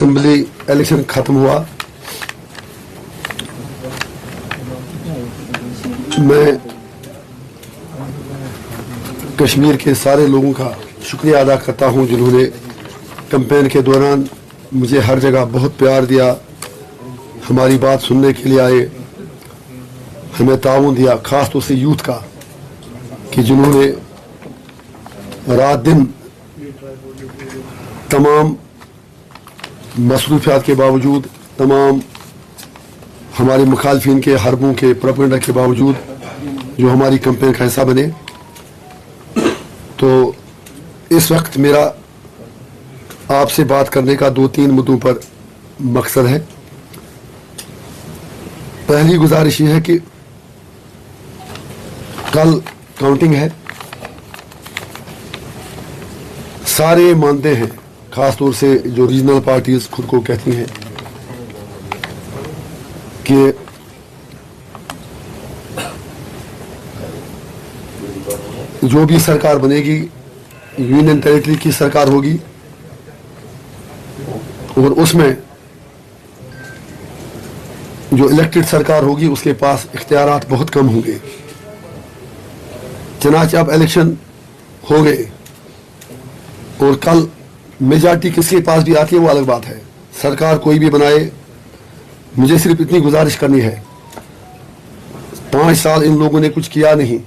Assembly election खत्म हुआ। मैं कश्मीर के सारे लोगों का शुक्रिया अदा करता हूं जिन्होंने कैंपेन के दौरान मुझे हर जगह बहुत प्यार दिया, हमारी बात सुनने के लिए आए, हमें ताउन दिया, खास तौर से यूथ का कि जिन्होंने रात दिन तमाम मसरूफियात के बावजूद, तमाम हमारे मुखालफिन के हरबों के प्रोपेगेंडा के बावजूद जो हमारी कैंपेन का हिस्सा बने। तो इस वक्त मेरा आपसे बात करने का 2-3 मुद्दों पर मकसद है। पहली गुजारिश ये है कि कल काउंटिंग है, सारे मानते हैं, खास तौर से जो रीजनल पार्टीज खुद को कहती हैं कि जो भी सरकार बनेगी यूनियन टेरिटरी की सरकार होगी और उसमें जो इलेक्टेड सरकार होगी उसके पास इख्तियारात बहुत कम होंगे। चनाच अब इलेक्शन हो गए और कल मेजॉरिटी किसके पास भी आती है वो अलग बात है, सरकार कोई भी बनाए। मुझे सिर्फ इतनी गुजारिश करनी है, 5 साल इन लोगों ने कुछ किया नहीं,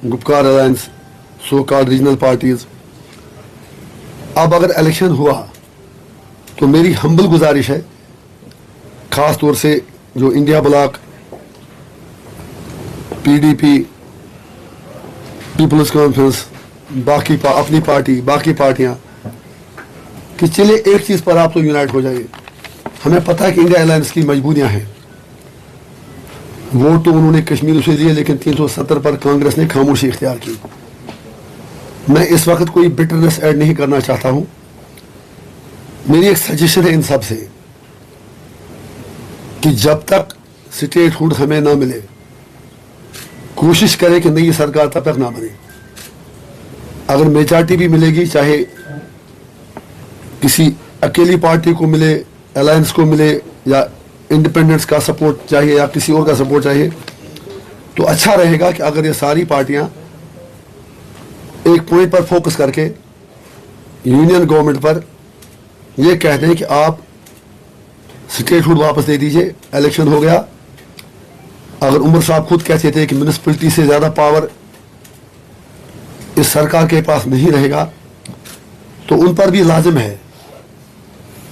Gupkar alliance, so called regional parties. अब अगर इलेक्शन हुआ तो मेरी हम्बल गुजारिश है, खास तौर से जो India bloc, PDP, People's Conference, बाकी अपनी पार्टी, बाकी पार्टियां, कि चले एक चीज पर आप तो यूनाइट हो जाइए। हमें पता है कि इंडिया अलायंस की मजबूरियां हैं, वोट तो उन्होंने कश्मीर से लिए लेकिन 370 पर कांग्रेस ने खामोशी इख्तियार की। मैं इस वक्त कोई बिटरनेस ऐड नहीं करना चाहता हूं, मेरी एक सजेशन है इन सब से कि जब तक स्टेटहुड हमें ना मिले कोशिश करें कि नई सरकार तब तक ना बने। अगर मेजॉरिटी भी मिलेगी, चाहे किसी अकेली पार्टी को मिले, अलायंस को मिले, या इंडिपेंडेंस का सपोर्ट चाहिए या किसी और का सपोर्ट चाहिए, तो अच्छा रहेगा कि अगर ये सारी पार्टियां एक पॉइंट पर फोकस करके यूनियन गवर्नमेंट पर ये कहते हैं कि आप स्टेटहुड वापस दे दीजिए, इलेक्शन हो गया। अगर उमर साहब खुद कहते थे कि म्यूनिसिपैलिटी से ज्यादा पावर इस सरकार के पास नहीं रहेगा, तो उन पर भी लाजिम है,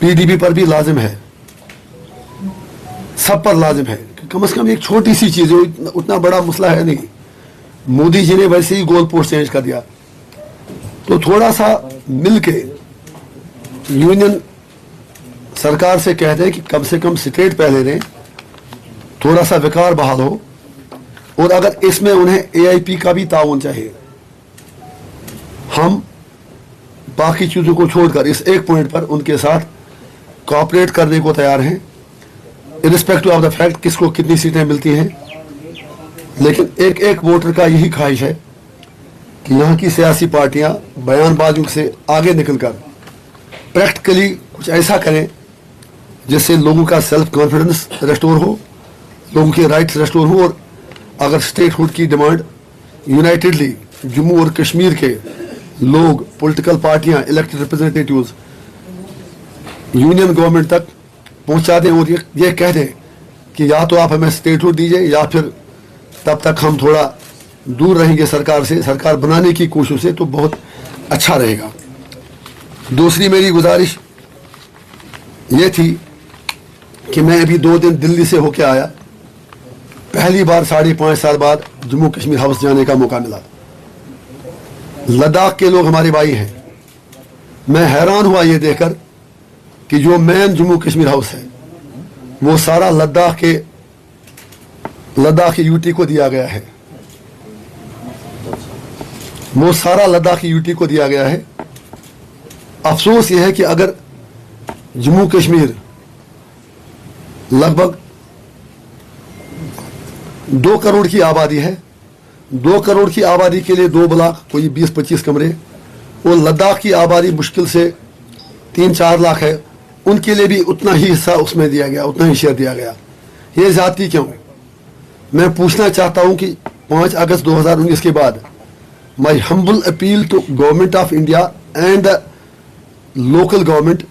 पीडीपी पर भी लाजिम है, सब पर लाजिम है कि कम से कम एक छोटी सी चीज है, उतना बड़ा मसला है नहीं। मोदी जी ने वैसे ही गोल पोस्ट चेंज कर दिया, तो थोड़ा सा मिलके यूनियन सरकार से कहते हैं कि कम से कम स्टेट पहले दें, थोड़ा सा विकार बहाल हो, और अगर इसमें उन्हें एआईपी का भी ताउन चाहिए, हम बाकी चीजों को छोड़कर इस एक पॉइंट पर उनके साथ कोऑपरेट करने को तैयार हैं, इरिस्पेक्टिव ऑफ द फैक्ट किसको कितनी सीटें मिलती हैं। लेकिन एक एक वोटर का यही ख्वाहिश है कि यहाँ की सियासी पार्टियां बयानबाजियों से आगे निकलकर प्रैक्टिकली कुछ ऐसा करें जिससे लोगों का सेल्फ कॉन्फिडेंस रेस्टोर हो, लोगों के राइट्स रेस्टोर हो, और अगर स्टेटहुड की डिमांड यूनाइटेडली जम्मू और कश्मीर के लोग, पॉलिटिकल पार्टियां, इलेक्टेड रिप्रेजेंटेटिव्स यूनियन गवर्नमेंट तक पहुंचा दें और ये कह दें कि या तो आप हमें स्टेटहुड दीजिए या फिर तब तक हम थोड़ा दूर रहेंगे सरकार से, सरकार बनाने की कोशिश से, तो बहुत अच्छा रहेगा। दूसरी मेरी गुजारिश ये थी कि मैं अभी 2 दिन दिल्ली से होके आया, पहली बार 5.5 साल बाद जम्मू कश्मीर हाउस जाने का मौका मिला। लद्दाख के लोग हमारे भाई हैं, मैं हैरान हुआ ये देखकर कि जो मेन जम्मू कश्मीर हाउस है वो सारा लद्दाख के यूटी को दिया गया है, वो सारा लद्दाख की यूटी को दिया गया है। अफसोस यह है कि अगर जम्मू कश्मीर लगभग 2 करोड़ की आबादी है, 2 करोड़ की आबादी के लिए 2 ब्लॉक, कोई 20-25 कमरे, और लद्दाख की आबादी मुश्किल से 3-4 लाख है, उनके लिए भी उतना ही हिस्सा उसमें दिया गया, उतना ही शेयर दिया गया। ये जाती क्यों? मैं पूछना चाहता हूं कि 5 अगस्त 2019 के बाद my humble appeal to government of India and the local government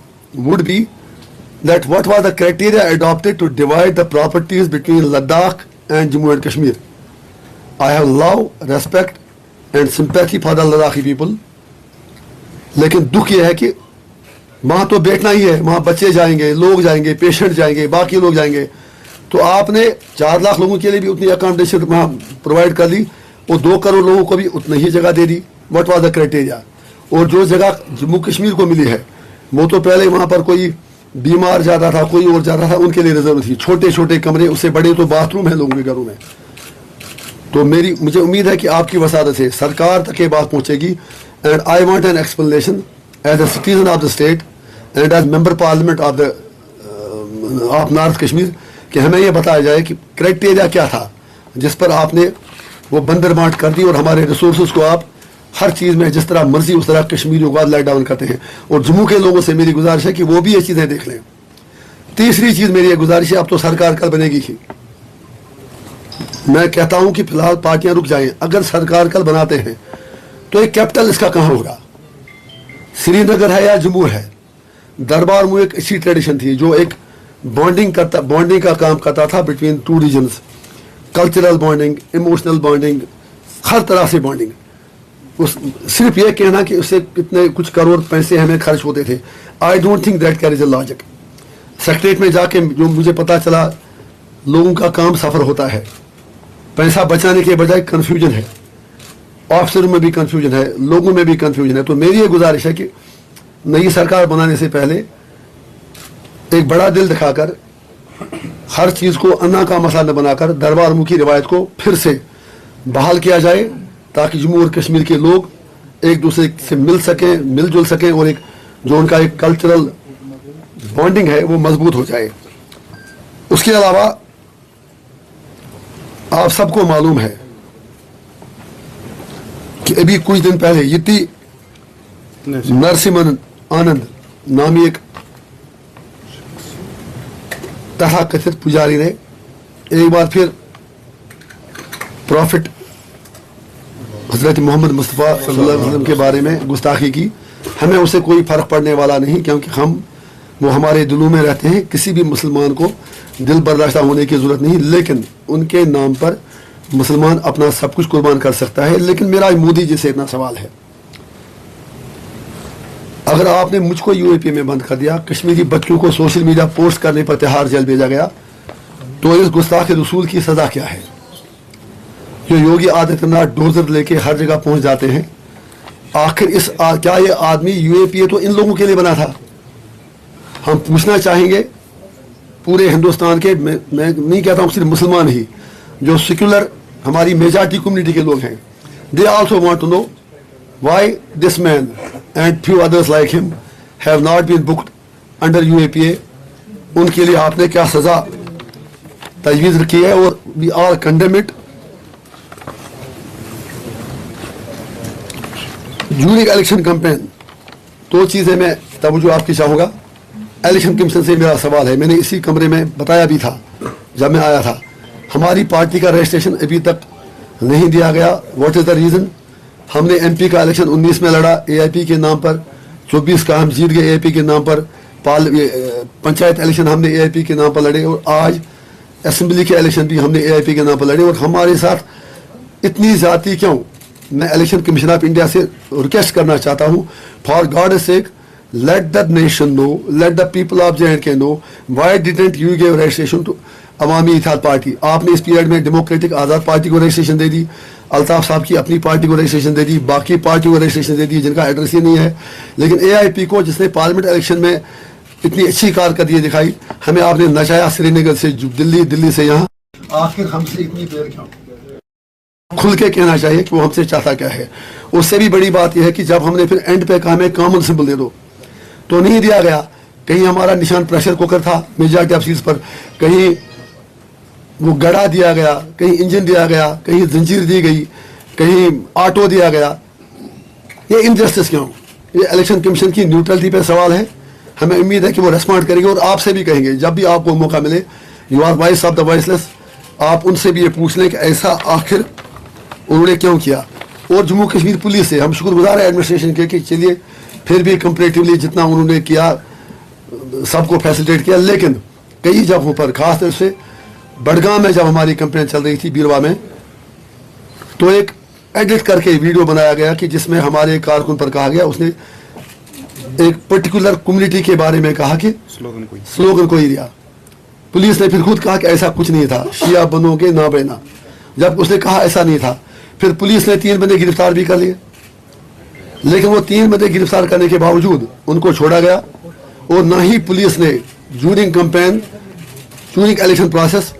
would be that what was the criteria adopted to divide the properties between Ladakh and Jammu and Kashmir. I have love, respect and sympathy for the Ladakhi people. लेकिन दुख यह है कि वहां तो बैठना ही है, वहां बच्चे जाएंगे, लोग जाएंगे, पेशेंट जाएंगे, बाकी लोग जाएंगे। तो आपने 4 लाख लोगों के लिए भी उतनी अकोमोडेशन वहां प्रोवाइड कर दी और 2 करोड़ लोगों को भी उतनी ही जगह दे दी। What was the criteria? और जो जगह जम्मू कश्मीर को मिली है वो तो पहले वहां पर कोई बीमार जाता था, कोई और जाता था, उनके लिए रिजर्व थी। छोटे छोटे कमरे, उससे बड़े तो बाथरूम है लोगों के घरों में। तो मुझे उम्मीद है कि आपकी वसादत से सरकार तक ये बात पहुंचेगी। And I want an explanation as a citizen of the state and as member parliament of north Kashmir कि हमें यह बताया जाए कि क्राइटेरिया क्या था जिस पर आपने वो बंदर बांट कर दी और हमारे रिसोर्सेज को आप हर चीज में जिस तरह मर्जी उस तरह कश्मीरियों को लेट डाउन करते हैं। और जम्मू के लोगों से मेरी गुजारिश है कि वो भी ये चीजें देख लें। तीसरी चीज मेरी गुजारिश है, अब तो सरकार कल बनेगी ही। मैं कहता हूं कि फिलहाल पार्टियां रुक जाएं। अगर सरकार कल बनाते हैं तो एक कैपिटल इसका कहां होगा? श्रीनगर है या जम्मू है? दरबार में एक अच्छी ट्रेडिशन थी जो एक बॉन्डिंग का काम करता था between 2 regions, cultural bonding, emotional bonding, हर तरह से बॉन्डिंग। सिर्फ ये कहना कि उससे कितने कुछ करोड़ पैसे हमें खर्च होते थे, I don't think that carries a logic. Secretariat में जाके जो मुझे पता चला लोगों का काम सफर होता है, पैसा बचाने के बजाय कंफ्यूजन है, ऑफिसरों में भी कंफ्यूजन है, लोगों में भी कंफ्यूजन है। तो मेरी ये गुजारिश है कि नई सरकार बनाने से पहले एक बड़ा दिल दिखाकर हर चीज को अन्ना का मसला न बनाकर दरबार मुखी रिवायत को फिर से बहाल किया जाए ताकि जम्मू और कश्मीर के लोग एक दूसरे से मिल सकें, मिलजुल सकें और एक जो उनका एक कल्चरल बॉन्डिंग है वो मजबूत हो जाए। उसके अलावा आप सबको मालूम है कि अभी कुछ दिन पहले यति नरसिम्हन आनंद नामी एक तथाकथित पुजारी ने एक बार फिर प्रॉफिट हजरत मोहम्मद मुस्तफ़ा सल्लल्लाहु अलैहि वसल्लम के बारे में गुस्ताखी की। हमें उससे कोई फर्क पड़ने वाला नहीं क्योंकि वो हमारे दिलों में रहते हैं। किसी भी मुसलमान को दिल बर्दाश्त होने की जरूरत नहीं, लेकिन उनके नाम पर मुसलमान अपना सब कुछ कुर्बान कर सकता है। लेकिन मेरा मोदी जी से इतना सवाल है, अगर आपने मुझको यूएपी में बंद कर दिया, कश्मीरी बच्चों को सोशल मीडिया पोस्ट करने पर तिहाड़ जेल भेजा गया, तो इस गुस्ताख रसूल की सजा क्या है? जो योगी आदित्यनाथ डोजर लेके हर जगह पहुंच जाते हैं, आखिर क्या ये आदमी यूएपीए तो इन लोगों के लिए बना था? हम पूछना चाहेंगे पूरे हिंदुस्तान के, मैं नहीं कहता हूं सिर्फ मुसलमान ही, जो सेक्युलर हमारी मेजॉरिटी कम्युनिटी के लोग हैं, they also want to know why this man and few others like him have not been booked under UAPA. उनके लिए आपने क्या सजा तजवीज रखी है? और we are condemn it. During election campaign 2 चीजें मैं तवज्जो आपकी चाहूंगा। इलेक्शन कमीशन से मेरा सवाल है, मैंने इसी कमरे में बताया भी था जब मैं आया था, हमारी पार्टी का रजिस्ट्रेशन अभी तक नहीं दिया गया। What is the reason? हमने एमपी का इलेक्शन 19 में लड़ा एआईपी के नाम पर, 24 का हम जीत गए एआईपी के नाम पर, पंचायत इलेक्शन हमने एआईपी के नाम पर लड़े, और आज असेंबली के इलेक्शन भी हमने एआईपी के नाम पर लड़े। और हमारे साथ इतनी जाति क्यों? मैं इलेक्शन कमीशन ऑफ इंडिया से रिक्वेस्ट करना चाहता हूं, for God sake let the nation know, let the people of J&K know why didn't you give registration to Awami Ittehad Party. आपने इस पीरियड में डेमोक्रेटिक आज़ाद पार्टी को रजिस्ट्रेशन दे दी, अल्ताफ साहब की अपनी पार्टी को रजिस्ट्रेशन दे दी, बाकी पार्टी को रजिस्ट्रेशन दे दी जिनका एड्रेस ही नहीं है। लेकिन एआईपी को, जिसने पार्लियामेंट इलेक्शन में इतनी अच्छी कारकर्दगी दिखाई, हमें आपने नचाया श्रीनगर से दिल्ली, दिल्ली से यहाँ। आखिर हमसे इतनी देर क्यों? खुल के कहना चाहिए कि वो हमसे चाहता क्या है। उससे भी बड़ी बात यह है कि जब हमने फिर एंड पे कहा हमें कॉमन सिंबल दे दो, तो नहीं दिया गया। कहीं हमारा निशान प्रेशर कुकर था मेजॉरिटी ऑफ सीट्स पर, कहीं वो गड़ा दिया गया, कहीं इंजन दिया गया, कहीं जंजीर दी गई, कहीं ऑटो दिया गया। ये इनजस्टिस क्यों? ये इलेक्शन कमीशन की न्यूट्रलिटी पे सवाल है। हमें उम्मीद है कि वो रेस्पॉन्ड करेंगे और आपसे भी कहेंगे जब भी आपको मौका मिले, you are voice of the voiceless, आप उनसे भी ये पूछ लें कि ऐसा आखिर उन्होंने क्यों किया। और जम्मू कश्मीर पुलिस से हम शुक्रगुजार हैं एडमिनिस्ट्रेशन के कि चलिए फिर भी कंपेरेटिवली जितना उन्होंने किया सबको फैसिलिटेट किया, लेकिन कई जगहों पर खास तौर से बड़गाम में जब हमारी कंप्लेन चल रही थी बीरवा में, तो एक एडिट करके वीडियो बनाया गया कि जिसमें हमारे कारकुन पर कहा गया, उसने एक पर्टिकुलर कम्युनिटी के बारे में कहा कि स्लोगन कोई दिया। पुलिस ने फिर खुद कहा कि ऐसा कुछ नहीं था, शिया बनोगे ना बना, जब उसने कहा ऐसा नहीं था। फिर पुलिस ने 3 बंदे गिरफ्तार भी कर लिए, लेकिन वो 3 बंदे गिरफ्तार करने के बावजूद उनको छोड़ा गया और ना ही पुलिस ने during campaign, during election process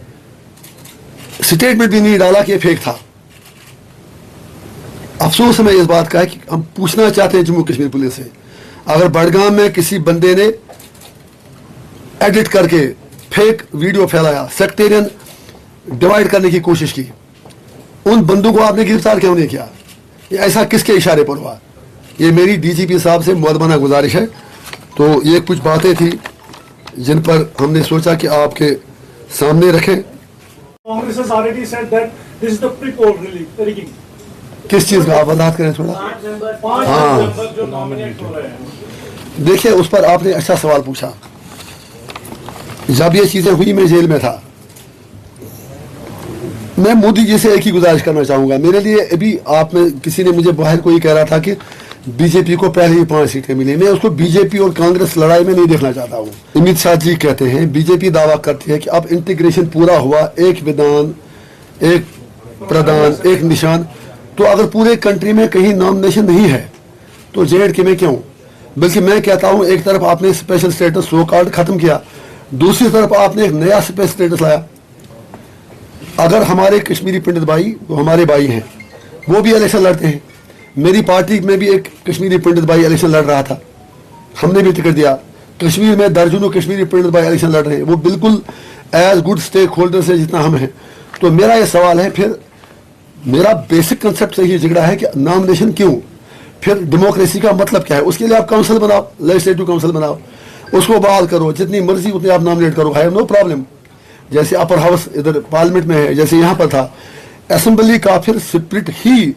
statement भी नहीं डाला कि ये फेक था। अफसोस हमें इस बात का है कि हम पूछना चाहते हैं जम्मू कश्मीर पुलिस से, अगर बड़गाम में किसी बंदे ने एडिट करके फेक वीडियो फैलाया, सेक्टेरियन डिवाइड करने की कोशिश की, उन बंदों को आपने गिरफ्तार क्यों नहीं किया? ये ऐसा किसके इशारे पर हुआ? ये मेरी डीजीपी साहब से मुअद्दबना गुजारिश है। तो ये कुछ बातें थी जिन पर हमने सोचा कि आपके सामने रखें। Congress has already said that this is the pre-poll rigging. किस चीज का आप वजाहत करें थोड़ा? 5 हाँ। नंबर जो नॉमिनेट हो रहे हैं। देखिए, उस पर आपने अच्छा सवाल पूछा। जब ये चीजें हुई मैं जेल में था। मैं मोदी जी से एक ही गुजारिश करना चाहूंगा, मेरे लिए अभी आप में किसी ने मुझे बाहर कोई कह रहा था कि बीजेपी को पहले ही 5 सीटें मिली, मैं उसको बीजेपी और कांग्रेस लड़ाई में नहीं देखना चाहता हूँ। अमित शाह जी कहते हैं, बीजेपी दावा करती है कि अब इंटीग्रेशन पूरा हुआ, एक विधान, एक प्रधान, एक निशान। तो अगर पूरे कंट्री में कहीं नॉमिनेशन नहीं है तो JNK में क्यों? बल्कि मैं कहता हूं, एक तरफ आपने स्पेशल स्टेटस सो कॉल्ड खत्म किया, दूसरी तरफ आपने एक नया स्पेशल स्टेटस लाया। अगर हमारे कश्मीरी पंडित भाई, वो हमारे भाई हैं, वो भी इलेक्शन लड़ते हैं। मेरी पार्टी में भी एक कश्मीरी पंडित भाई इलेक्शन लड़ रहा था, हमने भी टिकट दिया। कश्मीर में दर्जनों कश्मीरी पंडित भाई इलेक्शन लड़ रहे हैं, वो बिल्कुल एज गुड स्टेक होल्डर से जितना हम हैं। तो मेरा ये सवाल है, फिर मेरा बेसिक कंसेप्ट से ही झगड़ा है कि नॉमिनेशन क्यों? फिर डेमोक्रेसी का मतलब क्या है? उसके लिए आप काउंसिल बनाओ, लेजिस्लेटिव काउंसिल बनाओ, उसको बहाल करो, जितनी मर्जी उतने आप नॉमिनेट करो, आई हैव नो प्रॉब्लम। जैसे अपर हाउस इधर पार्लियामेंट में है, जैसे यहाँ पर था, असेंबली का फिर स्प्लिट ही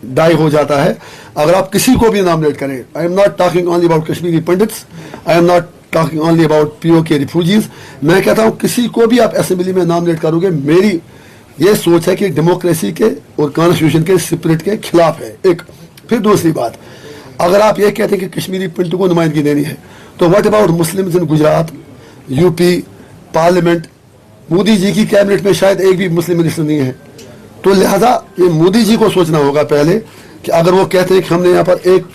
डाई हो जाता है अगर आप किसी को भी नॉमिनेट करें। I am not talking only about Kashmiri pandits, I am not talking only about POK refugees. मैं कहता हूँ किसी को भी आप असेंबली में नॉमिनेट करोगे, मेरी ये सोच है कि डेमोक्रेसी के और कॉन्स्टिट्यूशन के स्पिरिट के खिलाफ है। एक फिर दूसरी बात, अगर आप ये कहते हैं कि कश्मीरी पंडितों को नुमाइंदगी देनी है, तो what about Muslims in Gujarat, UP, parliament? Modi ji की कैबिनेट में शायद एक भी मुस्लिम मिनिस्टर नहीं है। तो लिहाजा ये मोदी जी को सोचना होगा पहले कि अगर वो कहते हैं कि हमने यहाँ पर एक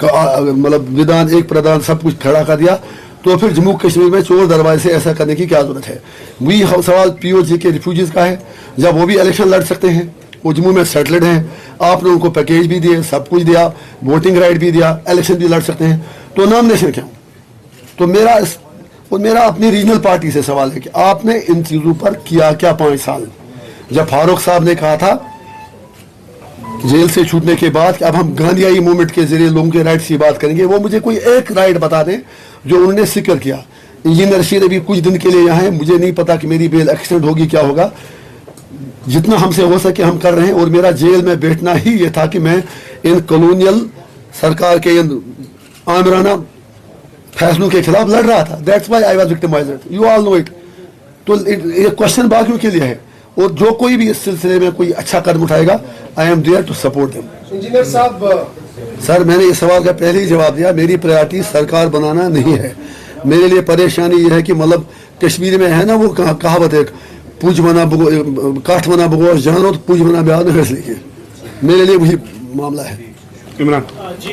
मतलब विधान, एक प्रधान, सब कुछ खड़ा कर दिया, तो फिर जम्मू कश्मीर में चोर दरवाजे से ऐसा करने की क्या जरूरत है? वही सवाल POK के रिफ्यूजीज का है, जब वो भी इलेक्शन लड़ सकते हैं, वो जम्मू में सेटल्ड हैं, आपने उनको पैकेज भी दिए, सब कुछ दिया, वोटिंग राइट भी दिया, इलेक्शन भी लड़ सकते हैं, तो नॉमिनेशन क्यों? तो मेरा अपनी रीजनल पार्टी से सवाल है कि आपने इन चीजों पर किया क्या 5 साल? जब फारूक साहब ने कहा था जेल से छूटने के बाद कि अब हम गांधीयाई मूवमेंट के जरिए लोगों के राइट्स की बात करेंगे, वो मुझे कोई एक राइट बता दें जो उन्होंने जिक्र किया। इंजीनियर रशीद अभी कुछ दिन के लिए यहाँ है, मुझे नहीं पता कि मेरी बेल एक्सटेंड होगी क्या होगा। जितना हमसे हो सके हम कर रहे हैं, और मेरा जेल में बैठना ही ये था कि मैं इन कॉलोनियल सरकार के इन आमराना फैसलों के खिलाफ लड़ रहा था। That's why I was victimised, you all know it. तो ये क्वेश्चन बाकियों के लिए है, और जो कोई भी इस सिलसिले में कोई अच्छा कदम उठाएगा, I am there to support them. Engineer साहब, सर मैंने इस सवाल का पहले ही जवाब दिया, मेरी प्रायोरिटी सरकार बनाना नहीं है। मेरे लिए परेशानी ये है कि मतलब कश्मीर में है ना वो कहावत एक, पूज बना काठ बना बगोश जानो तो पूज बना ब्याह न फैसले के, मेरे लिए वही मामला है। इमरान